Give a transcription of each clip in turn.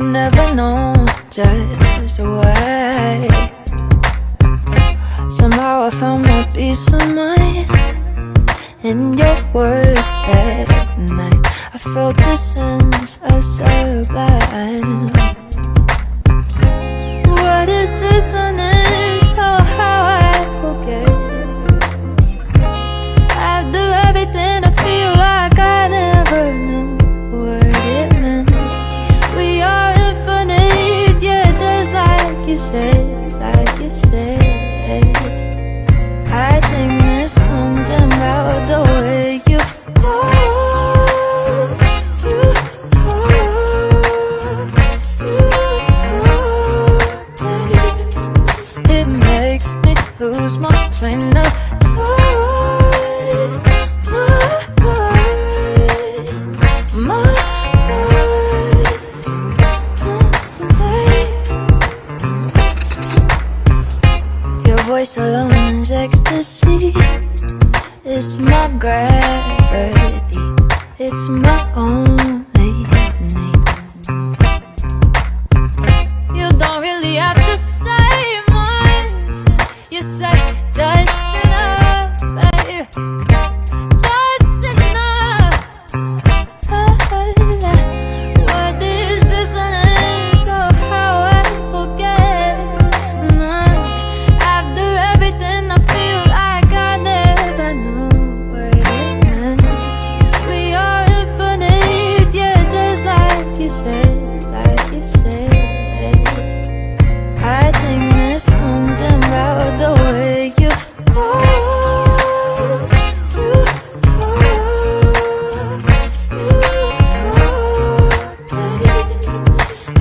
I've never known just why. Somehow I found my peace of mind in your words that night. I felt the sense of sublime. What is dissonance? Oh, how I forget. After everything I feel like I never knew what it meant. We are infinite, yeah, just like you said, like you said. I think there's something about the way you talk, it makes me lose my train of thought, Your voice alone is ecstasy. It's my gravity. It's my only need. You don't really have to say much. You say just enough, babe. Just enough. What is dissonance? Oh, how I forget. After everything I feel like I never knew what it meant. We are infinite, yeah, just like you said, like you said. I think there's something about the way you talk,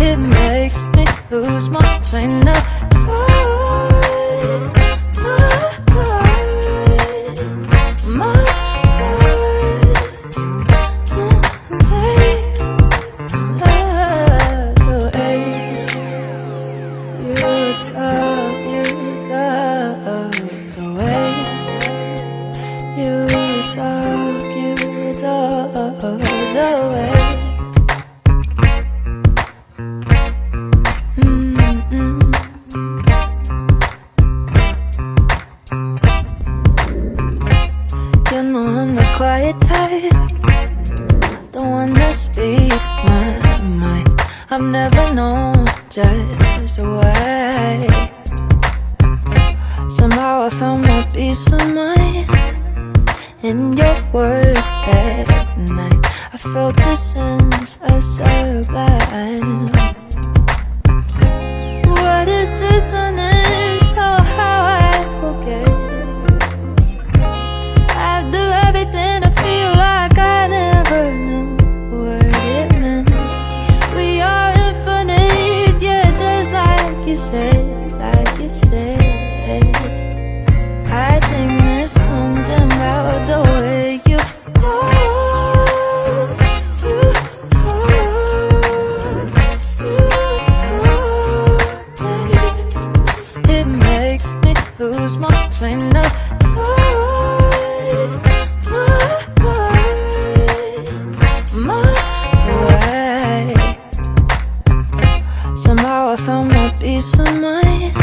it makes me lose my train of thought, You know I'm the quiet type, don't wanna speak my mind. I've never known just why. Somehow I found my peace of mind in your words that night. I felt the sense of sublime. What is dissonance? Oh, how I forget. After everything I feel like I never knew what it meant. We are infinite, yeah, just like you said, like you said. I think there's something about the way you talk, it makes me lose my train of thought. Somehow I found my peace of mind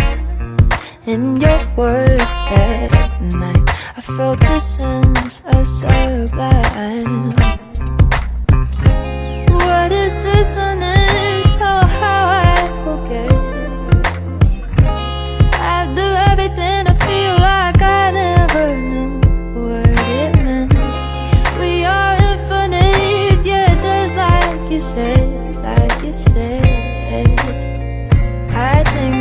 in your words that night. I felt the sense of sublime. What is dissonance? Oh, how I forget. After everything I feel like I never knew what it meant. We are infinite, yeah, just like you said, like you said. I think